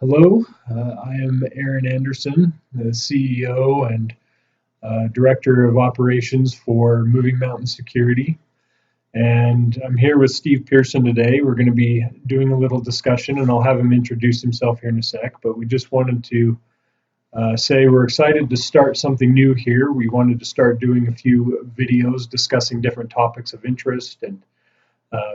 Hello, I am Aaron Anderson, the CEO and Director of Operations for Moving Mountain Security. And I'm here with Steve Pearson today. We're going to be doing a little discussion, and I'll have him introduce himself here in a sec. But we just wanted to say we're excited to start something new here. We wanted to start doing a few videos discussing different topics of interest and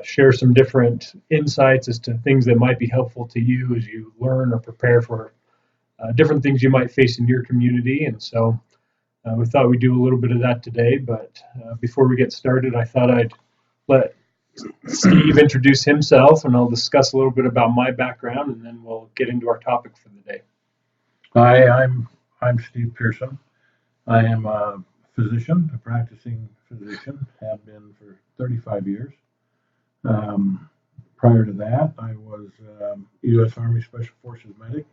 share some different insights as to things that might be helpful to you as you learn or prepare for different things you might face in your community. And so we thought we'd do a little bit of that today. But before we get started, I thought I'd let Steve introduce himself, and I'll discuss a little bit about my background, and then we'll get into our topic for the day. Hi, I'm Steve Pearson. I am a physician, a practicing physician, have been for 35 years. Prior to that, I was U.S. Army Special Forces medic.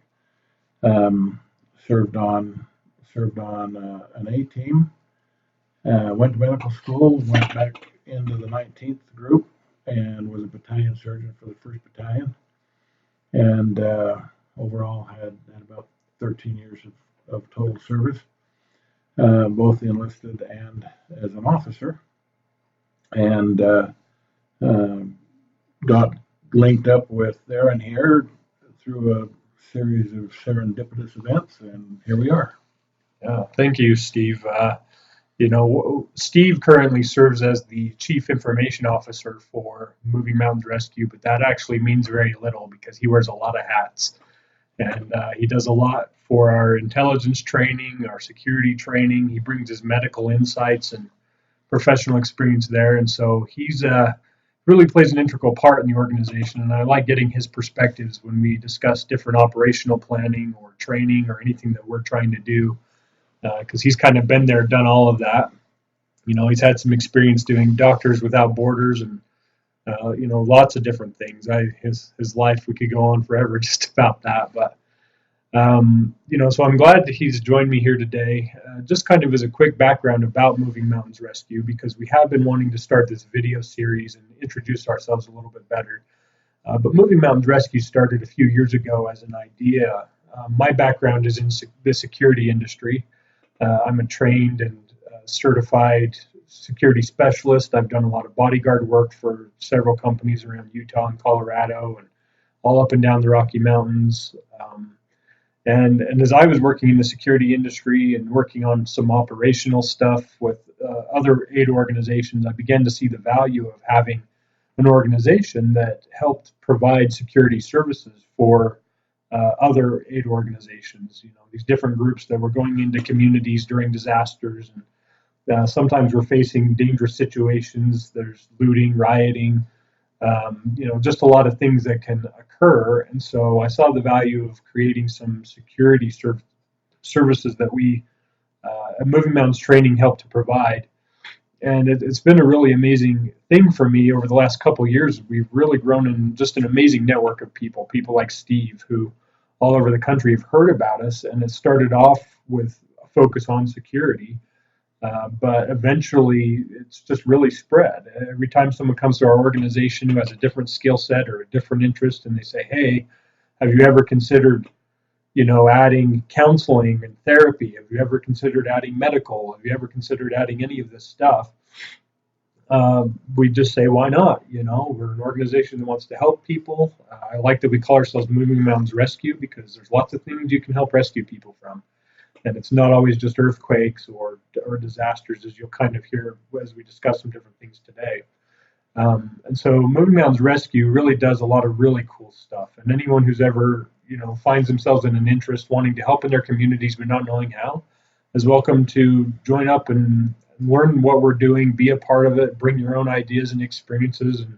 Served on an A team. Went to medical school. Went back into the 19th group and was a battalion surgeon for the 1st Battalion. And overall had about 13 years of total service, both enlisted and as an officer. And got linked up with Aaron here through a series of serendipitous events, and here we are. Yeah, thank you, Steve. Steve currently serves as the Chief Information Officer for Moving Mountains Rescue, but that actually means very little because he wears a lot of hats. And he does a lot for our intelligence training, our security training. He brings his medical insights and professional experience there. And so he's really plays an integral part in the organization. And I like getting his perspectives when we discuss different operational planning or training or anything that we're trying to do, because he's kind of been there, done all of that. He's had some experience doing Doctors Without Borders and lots of different things. His life, we could go on forever just about that. But, so I'm glad that he's joined me here today, just kind of as a quick background about Moving Mountains Rescue, because we have been wanting to start this video series and introduce ourselves a little bit better. But Moving Mountains Rescue started a few years ago as an idea. My background is in the security industry. I'm a trained and certified security specialist. I've done a lot of bodyguard work for several companies around Utah and Colorado and all up and down the Rocky Mountains. And as I was working in the security industry and working on some operational stuff with other aid organizations, I began to see the value of having an organization that helped provide security services for other aid organizations. These different groups that were going into communities during disasters, and sometimes we're facing dangerous situations. There's looting, rioting, just a lot of things that can occur. And so I saw the value of creating some security services that we at Moving Mountains Training help to provide. And it's been a really amazing thing for me over the last couple of years. We've really grown in just an amazing network of people like Steve, who all over the country have heard about us. And it started off with a focus on security. But eventually, it's just really spread. Every time someone comes to our organization who has a different skill set or a different interest, and they say, "Hey, have you ever considered, adding counseling and therapy? Have you ever considered adding medical? Have you ever considered adding any of this stuff?" We just say, "Why not?" We're an organization that wants to help people. I like that we call ourselves Moving Mountains Rescue because there's lots of things you can help rescue people from. And it's not always just earthquakes or disasters, as you'll kind of hear as we discuss some different things today. And so Moving Mountains Rescue really does a lot of really cool stuff. And anyone who's ever, finds themselves in an interest wanting to help in their communities but not knowing how is welcome to join up and learn what we're doing, be a part of it, bring your own ideas and experiences, and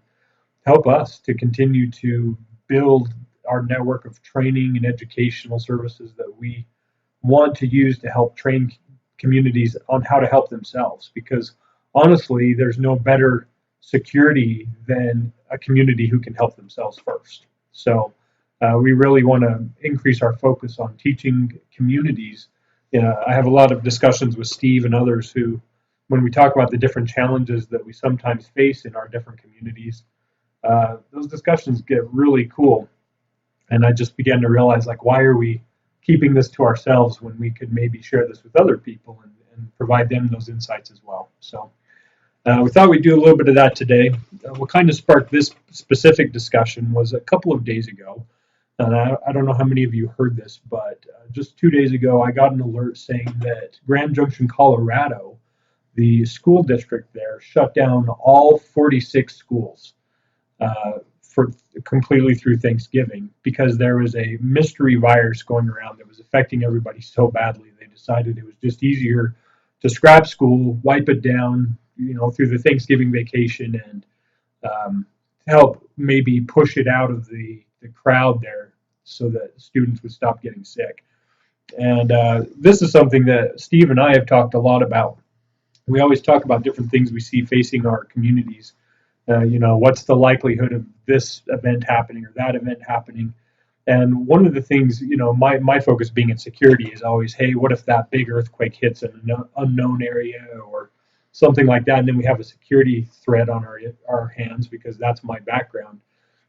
help us to continue to build our network of training and educational services that we want to use to help train communities on how to help themselves, because honestly, there's no better security than a community who can help themselves first. So we really want to increase our focus on teaching communities. I have a lot of discussions with Steve and others who, when we talk about the different challenges that we sometimes face in our different communities, those discussions get really cool. And I just began to realize, like, why are we keeping this to ourselves when we could maybe share this with other people and provide them those insights as well. So we thought we'd do a little bit of that today. What kind of sparked this specific discussion was a couple of days ago. And I don't know how many of you heard this, but just 2 days ago, I got an alert saying that Grand Junction, Colorado, the school district there, shut down all 46 schools for completely through Thanksgiving because there was a mystery virus going around that was affecting everybody so badly. They decided it was just easier to scrap school, wipe it down, through the Thanksgiving vacation, and help maybe push it out of the crowd there so that students would stop getting sick. And this is something that Steve and I have talked a lot about. We always talk about different things we see facing our communities. What's the likelihood of this event happening or that event happening? And one of the things, my focus being in security is always, hey, what if that big earthquake hits an unknown area or something like that? And then we have a security threat on our hands because that's my background.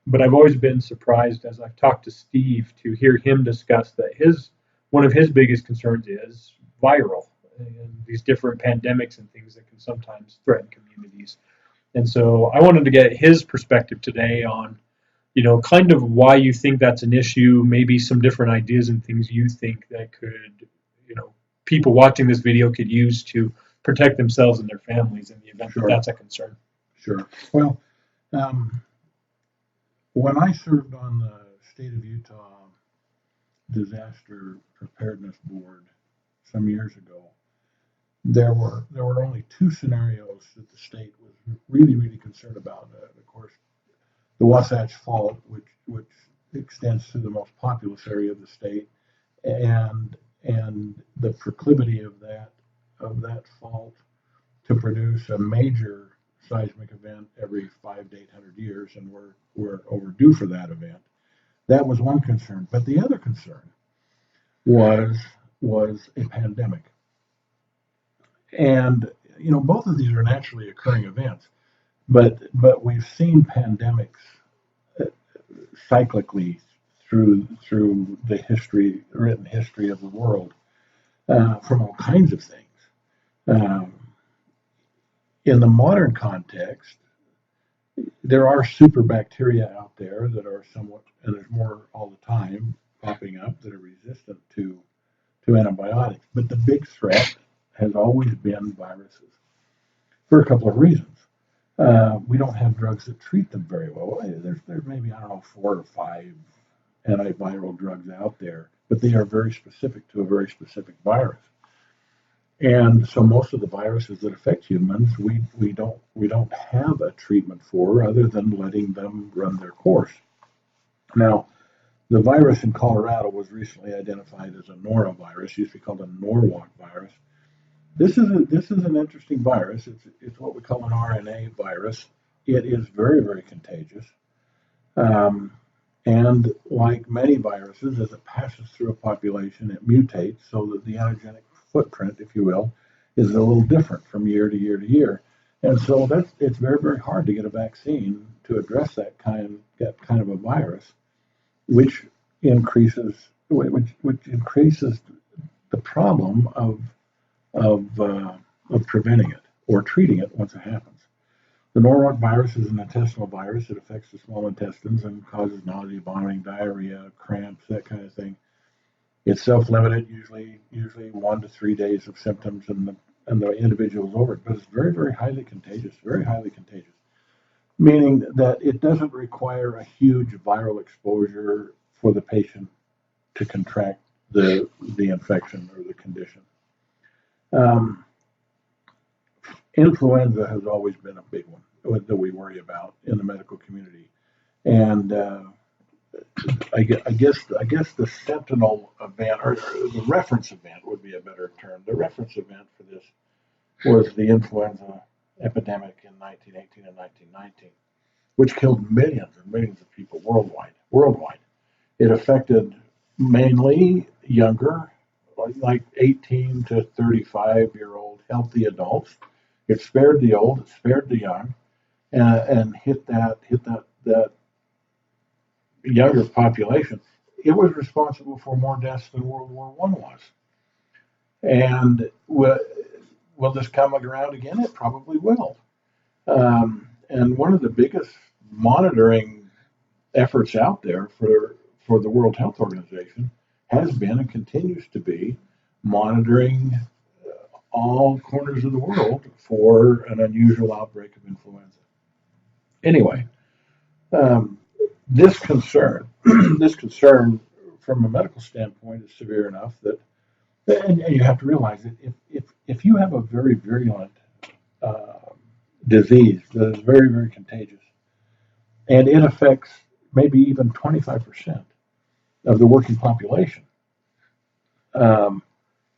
But I've always been surprised as I've talked to Steve to hear him discuss that one of his biggest concerns is viral and these different pandemics and things that can sometimes threaten communities. And so I wanted to get his perspective today on, kind of why you think that's an issue, maybe some different ideas and things you think that could, people watching this video could use to protect themselves and their families in the event that that's a concern. Sure. Well, when I served on the state of Utah disaster preparedness board some years ago, there were only two scenarios that the state was really, really concerned about. Of course, the Wasatch Fault, which extends through the most populous area of the state, and the proclivity of that fault to produce a major seismic event every 500 to 800 years, and we're overdue for that event. That was one concern, but the other concern was a pandemic. And both of these are naturally occurring events, but we've seen pandemics cyclically through the written history of the world, from all kinds of things. In the modern context, there are super bacteria out there that are somewhat, and there's more all the time popping up, that are resistant to antibiotics. But the big threat has always been viruses for a couple of reasons. We don't have drugs that treat them very well. There's maybe, 4 or 5 antiviral drugs out there, but they are very specific to a very specific virus. And so most of the viruses that affect humans, we don't have a treatment for other than letting them run their course. Now, the virus in Colorado was recently identified as a norovirus, used to be called a Norwalk virus. This is an interesting virus. It's what we call an RNA virus. It is very, very contagious. And like many viruses, as it passes through a population, it mutates so that the antigenic footprint, if you will, is a little different from year to year to year. And so it's very, very hard to get a vaccine to address that kind of a virus, which increases the problem of preventing it or treating it once it happens. The Norwalk virus is an intestinal virus. It affects the small intestines and causes nausea, vomiting, diarrhea, cramps, that kind of thing. It's self-limited, usually 1 to 3 days of symptoms, and the individual is over it. But it's very, very highly contagious, meaning that it doesn't require a huge viral exposure for the patient to contract the infection or the condition. Influenza has always been a big one that we worry about in the medical community, and I guess the sentinel event, or the reference event would be a better term. The reference event for this was the influenza epidemic in 1918 and 1919, which killed millions and millions of people worldwide. It affected mainly younger, like 18 to 35-year-old healthy adults. It spared the old, it spared the young, and hit that younger population, it was responsible for more deaths than World War I was. And will this come around again? It probably will. And one of the biggest monitoring efforts out there for the World Health Organization has been and continues to be monitoring all corners of the world for an unusual outbreak of influenza. Anyway, this concern, this concern from a medical standpoint is severe enough that, and you have to realize that if you have a very virulent disease that is very, very contagious, and it affects maybe even 25% of the working population,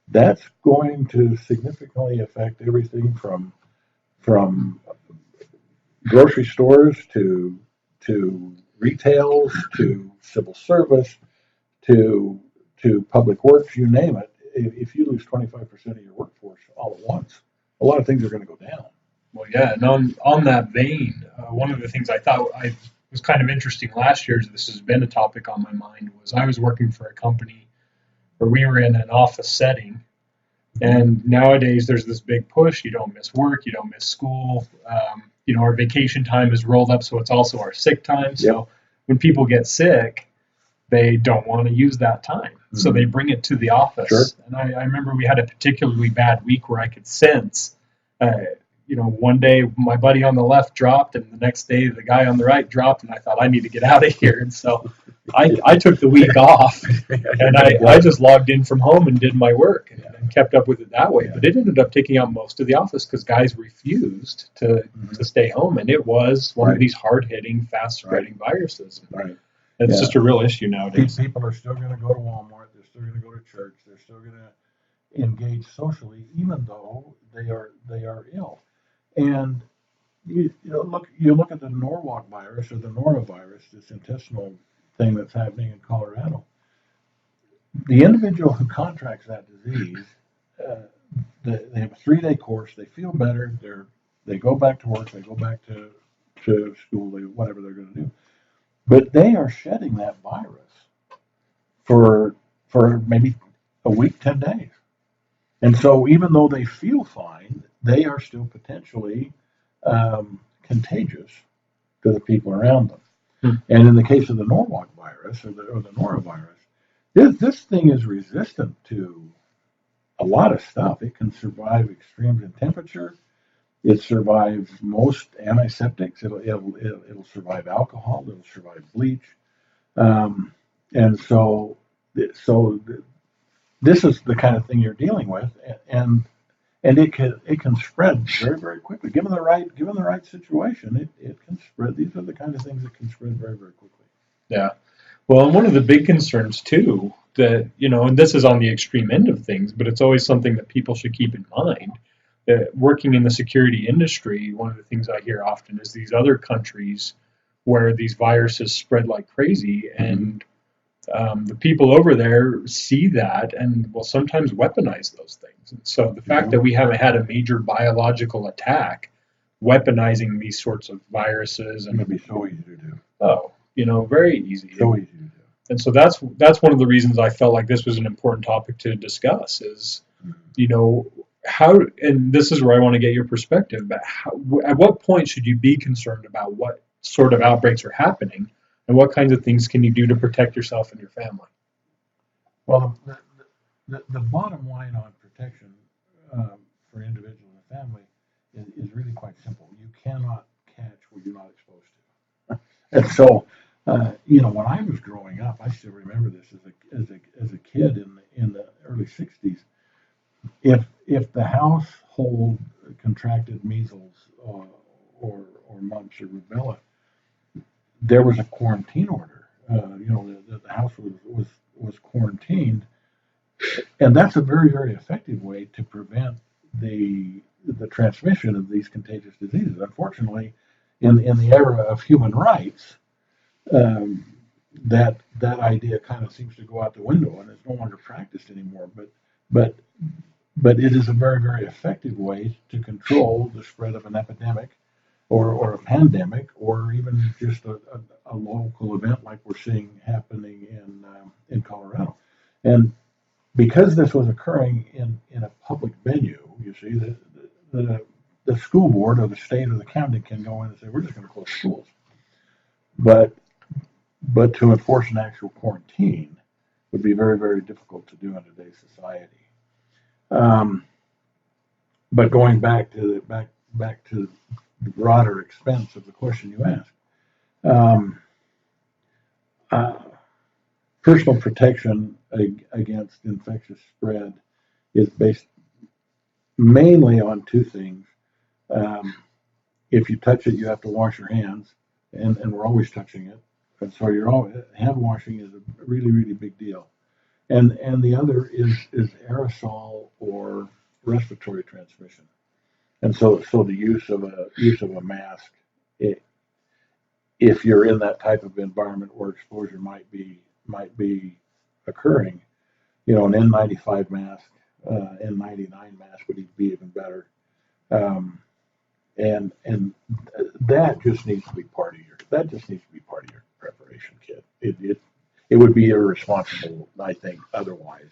that's going to significantly affect everything from grocery stores to retails to civil service to public works, you name it. If you lose 25% of your workforce all at once, a lot of things are going to go down. Well, yeah, and on that vein, one of the things I thought I was kind of interesting last year, as this has been a topic on my mind, was I was working for a company where we were in an office setting, and nowadays there's this big push: you don't miss work, you don't miss school. Our vacation time is rolled up, so it's also our sick time. So Yep. when people get sick, they don't want to use that time, so they bring it to the office. Sure. And I remember we had a particularly bad week where I could sense. One day my buddy on the left dropped, and the next day the guy on the right dropped, and I thought I need to get out of here. And so I took the week off, and I just logged in from home and did my work and kept up with it that way. Yeah. But it ended up taking out most of the office because guys refused to stay home, and it was one of these hard-hitting, fast-spreading viruses. Right. It's just a real issue nowadays. People are still going to go to Walmart. They're still going to go to church. They're still going to engage socially, even though they are ill. And you look at the Norwalk virus or the norovirus, this intestinal thing that's happening in Colorado. The individual who contracts that disease, they have a 3-day course. They feel better. They go back to work. They go back to school. Whatever they're going to do. But they are shedding that virus for maybe a week, 10 days. And so even though they feel fine, they are still potentially contagious to the people around them. And in the case of the Norwalk virus or the norovirus, this thing is resistant to a lot of stuff. It can survive extremes in temperature. It survives most antiseptics. It'll survive alcohol. It'll survive bleach. And so this is the kind of thing you're dealing with, and it can spread very, very quickly. Given the right situation, it can spread. These are the kind of things that can spread very, very quickly. Yeah. Well, and one of the big concerns too, that and this is on the extreme end of things, but it's always something that people should keep in mind. That working in the security industry, one of the things I hear often is these other countries where these viruses spread like crazy, and the people over there see that and will sometimes weaponize those things. And so the fact that we haven't had a major biological attack weaponizing these sorts of viruses, and it'd be so easy to do. Very easy. So easy to do. And so that's one of the reasons I felt like this was an important topic to discuss is, how, and this is where I want to get your perspective, but at what point should you be concerned about what sort of outbreaks are happening, and what kinds of things can you do to protect yourself and your family? Well, the bottom line on protection for individual and family is really quite simple. You cannot catch what you're not exposed to. And so, when I was growing up, I still remember this as a kid in the early '60s. If the household contracted measles or mumps or rubella, there was a quarantine order. The house was quarantined, and that's a very, very effective way to prevent the transmission of these contagious diseases. Unfortunately, in the era of human rights, that idea kind of seems to go out the window and is no longer practiced anymore. But it is a very, very effective way to control the spread of an epidemic or a pandemic, or even just a local event like we're seeing happening in Colorado. And because this was occurring in a public venue, you see, the school board or the state or the county can go in and say, we're just going to close schools. But to enforce an actual quarantine would be very, very difficult to do in today's society. But going back to the broader expense of the question you asked, personal protection against infectious spread is based mainly on two things. If you touch it, you have to wash your hands, and we're always touching it. And so hand washing is a really, really big deal. And the other is aerosol or respiratory transmission. And so the use of a mask, if you're in that type of environment where exposure might be occurring, an N95 mask, N99 mask would be even better. And that just needs to be part of your preparation kit. It would be irresponsible, I think, otherwise.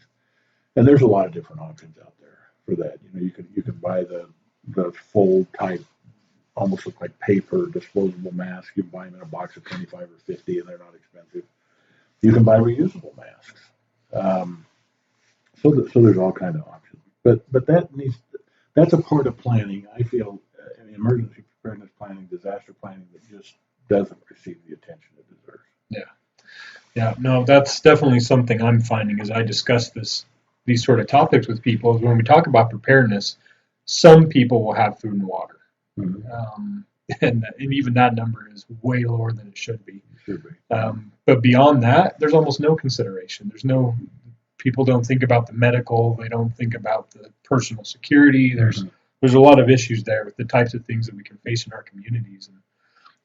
And there's a lot of different options out there for that. You can buy the fold type, almost look like paper disposable mask. You can buy them in a box of 25 or 50, and they're not expensive. You can buy reusable masks. So there's all kinds of options. But that's a part of planning. I feel emergency preparedness planning, disaster planning, that just doesn't receive the attention it deserves. Yeah, no, that's definitely something I'm finding as I discuss these sort of topics with people. Is when we talk about preparedness, some people will have food and water, and even that number is way lower than it should be. But beyond that, there's almost no consideration. People don't think about the medical. They don't think about the personal security. There's a lot of issues there with the types of things that we can face in our communities. And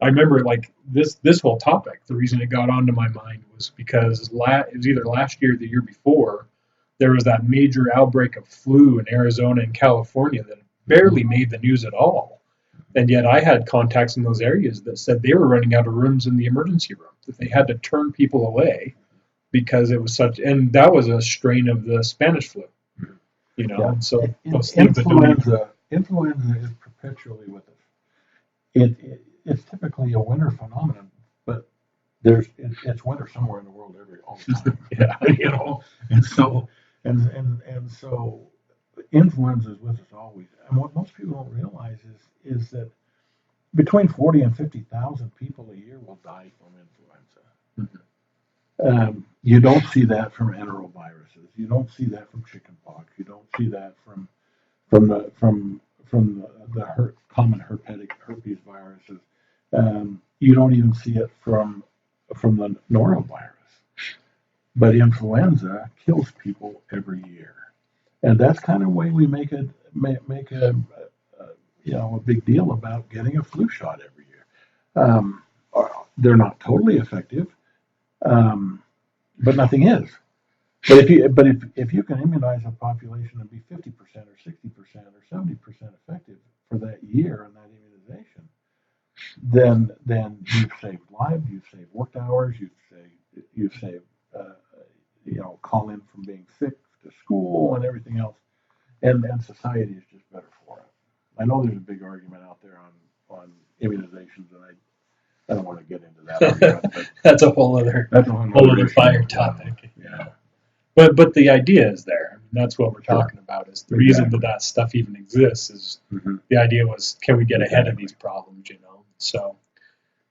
I remember like this whole topic, the reason it got onto my mind was because it was either last year or the year before, there was that major outbreak of flu in Arizona and California that barely made the news at all. And yet I had contacts in those areas that said they were running out of rooms in the emergency room, that they had to turn people away because it was and that was a strain of the Spanish flu, and so those things influenza is perpetually with us. It's typically a winter phenomenon, but it's winter somewhere in the world all the time. And so influenza is with us always. And what most people don't realize is that between 40 and 50,000 people a year will die from influenza. You don't see that from enteroviruses. You don't see that from chickenpox. You don't see that from the common herpes viruses. You don't even see it from the norovirus. But influenza kills people every year, and that's kind of the way we make a big deal about getting a flu shot every year. They're not totally effective, but nothing is. But if you can immunize a population and be 50% or 60% or 70% effective for that year in that immunization, then you've saved lives, you've saved work hours, you've saved call in from being sick to school and everything else, and society is just better for it. I know there's a big argument out there on immunizations, and I don't want to get into that argument. But that's a whole other fire topic. Yeah. But the idea is there. That's what we're talking about. Is the reason that stuff even exists is the idea was, can we get ahead of these problems? So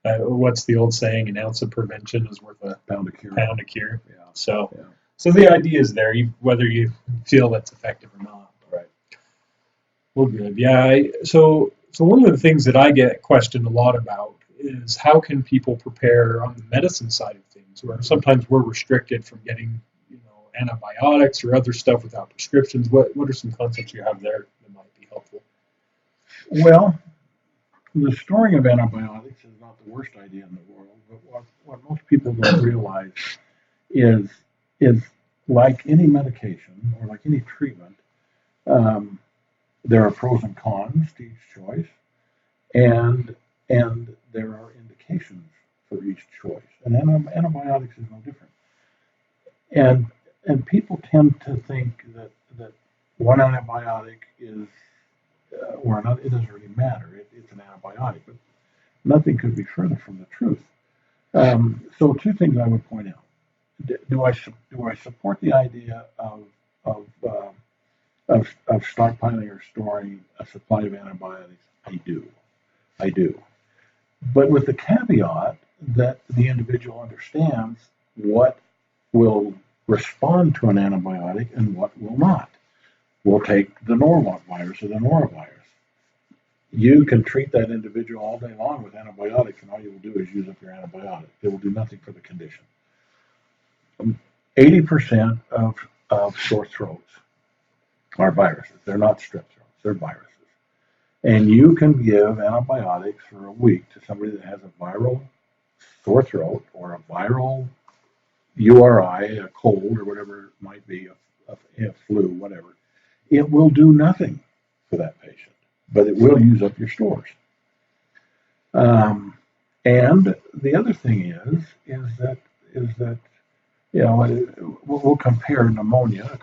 what's the old saying? An ounce of prevention is worth a pound of cure. Yeah. So the idea is there, whether you feel that's effective or not. Right. Well, good. Yeah. So one of the things that I get questioned a lot about is how can people prepare on the medicine side of things, where sometimes we're restricted from getting antibiotics or other stuff without prescriptions. What are some concepts you have there that might be helpful? Well, the storing of antibiotics is not the worst idea in the world, but what most people don't realize is like any medication or like any treatment, there are pros and cons to each choice, and And there are indications for each choice. And antibiotics is no different. And and people tend to think that one antibiotic is or another. It doesn't really matter. It's an antibiotic, but nothing could be further from the truth. So two things I would point out. Do I support the idea of of stockpiling or storing a supply of antibiotics? I do. But with the caveat that the individual understands what will respond to an antibiotic and what will not. We'll take the norovirus or the norovirus. You can treat that individual all day long with antibiotics, and all you will do is use up your antibiotic. It will do nothing for the condition. 80% of sore throats are viruses. They're not strep throats, they're viruses. And you can give antibiotics for a week to somebody that has a viral sore throat or a viral URI, a cold or whatever it might be, a flu, whatever. It will do nothing for that patient, but it will use up your stores. And the other thing is that we'll compare pneumonia, a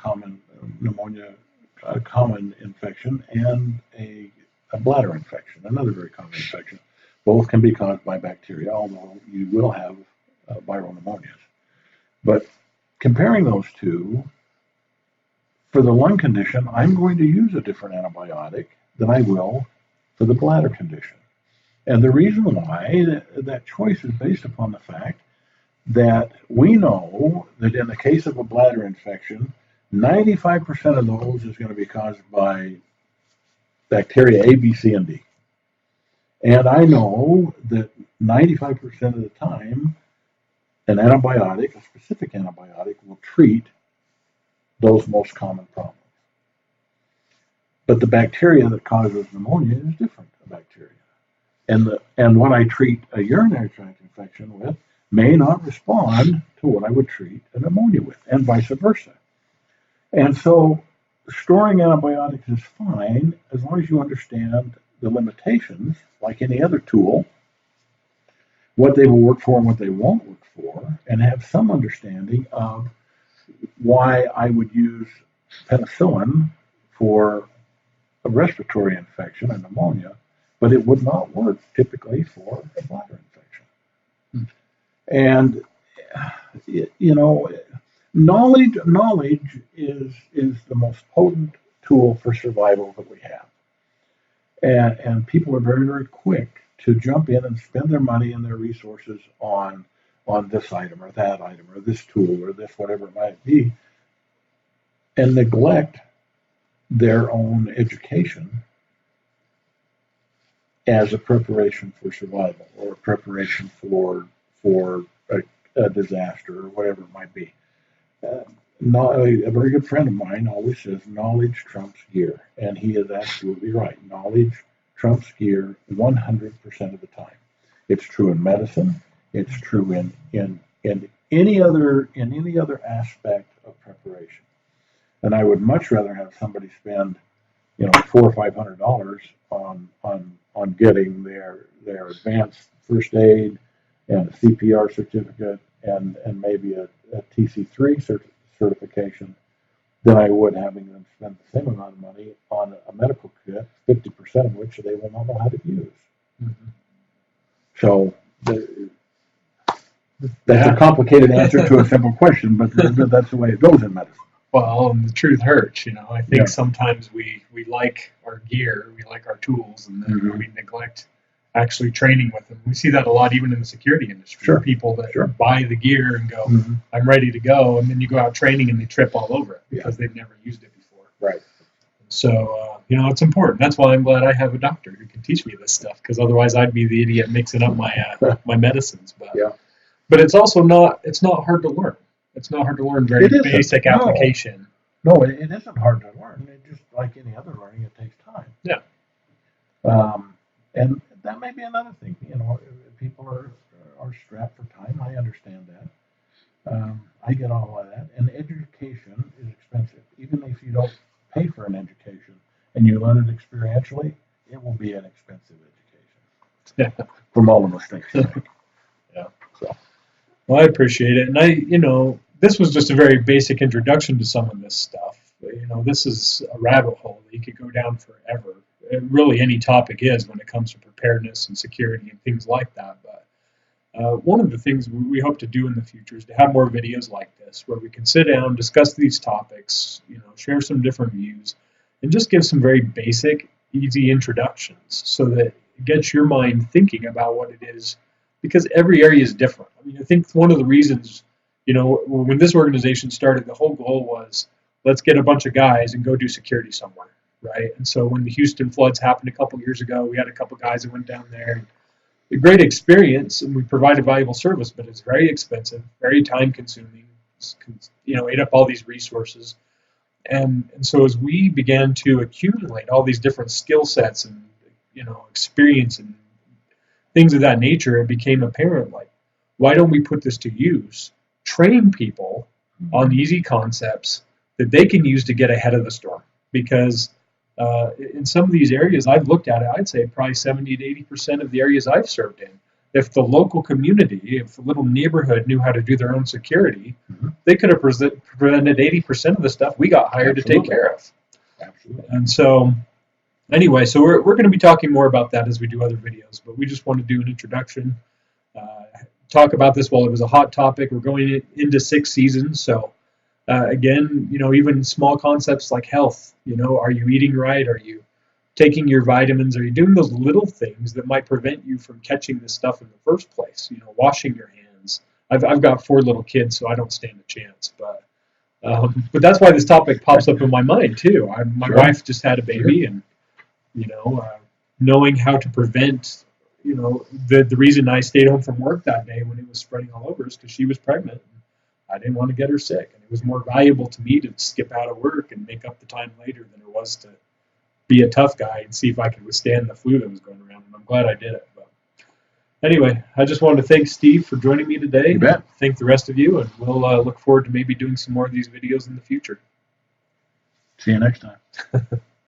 common infection, and a bladder infection, another very common infection. Both can be caused by bacteria, although you will have viral pneumonias. But comparing those two, for the lung condition, I'm going to use a different antibiotic than I will for the bladder condition. And the reason why that choice is based upon the fact that we know that in the case of a bladder infection, 95% of those is going to be caused by bacteria A, B, C, and D. And I know that 95% of the time, an antibiotic, a specific antibiotic, will treat those most common problems. But the bacteria that causes pneumonia is different bacteria. And what I treat a urinary tract infection with may not respond to what I would treat a pneumonia with, and vice versa. And so storing antibiotics is fine as long as you understand the limitations, like any other tool, what they will work for and what they won't work for, and have some understanding of why I would use penicillin for a respiratory infection, a pneumonia, but it would not work typically for a bladder infection. And knowledge is the most potent tool for survival that we have. And people are very, very quick to jump in and spend their money and their resources on this item or that item or this tool or this whatever it might be, and neglect their own education as a preparation for survival or a preparation for a disaster or whatever it might be. A very good friend of mine always says knowledge trumps gear, and he is absolutely right. Knowledge trumps gear 100% of the time. It's true in medicine. It's true in any other aspect of preparation. And I would much rather have somebody spend $400 or $500 on getting their advanced first aid and a CPR certificate and maybe a TC3 certification than I would having them spend the same amount of money on a medical kit, 50% of which they will not know how to use. Mm-hmm. So that's a complicated answer to a simple question, but that's the way it goes in medicine. Well, and the truth hurts, I think sometimes we like our gear, we like our tools, and then we neglect actually training with them. We see that a lot even in the security industry. Sure. People that buy the gear and go, I'm ready to go, and then you go out training and they trip all over it because they've never used it before. Right. So, it's important. That's why I'm glad I have a doctor who can teach me this stuff, because otherwise I'd be the idiot mixing up my medicines. But it's also not hard to learn. It's not hard to learn very basic application. No, it isn't hard to learn. It just like any other learning, it takes time. Yeah. And that may be another thing. People are strapped for time. I understand that. I get all of that. And education is expensive. Even if you don't pay for an education and you learn it experientially, it will be an expensive education. from all the mistakes. Yeah. So, well, I appreciate it. And this was just a very basic introduction to some of this stuff. This is a rabbit hole that you could go down forever. Really, any topic is when it comes to preparedness and security and things like that. But one of the things we hope to do in the future is to have more videos like this, where we can sit down, discuss these topics, share some different views, and just give some very basic, easy introductions so that it gets your mind thinking about what it is, because every area is different. I mean, I think one of the reasons, when this organization started, the whole goal was, let's get a bunch of guys and go do security somewhere, right? And so when the Houston floods happened a couple years ago, we had a couple guys that went down there. A great experience, and we provide a valuable service, but it's very expensive, very time consuming, ate up all these resources. And so as we began to accumulate all these different skill sets and, experience and things of that nature, it became apparent, like, why don't we put this to use? Train people on easy concepts that they can use to get ahead of the storm. Because in some of these areas I've looked at it, I'd say probably 70 to 80% of the areas I've served in, if the local community, if the little neighborhood knew how to do their own security, they could have prevented 80% of the stuff we got hired to take care of. Absolutely. And so, anyway, so we're going to be talking more about that as we do other videos, but we just want to do an introduction, talk about this while it was a hot topic. We're going into 6 seasons, so again, even small concepts like health, are you eating right? Are you taking your vitamins? Are you doing those little things that might prevent you from catching this stuff in the first place? Washing your hands. I've got 4 little kids, so I don't stand a chance. But that's why this topic pops up in my mind too. My wife just had a baby, and knowing how to prevent. The reason I stayed home from work that day when it was spreading all over is because she was pregnant. I didn't want to get her sick, and it was more valuable to me to skip out of work and make up the time later than it was to be a tough guy and see if I could withstand the flu that was going around. And I'm glad I did it. But anyway, I just wanted to thank Steve for joining me today. You bet. Thank the rest of you, and we'll look forward to maybe doing some more of these videos in the future. See you next time.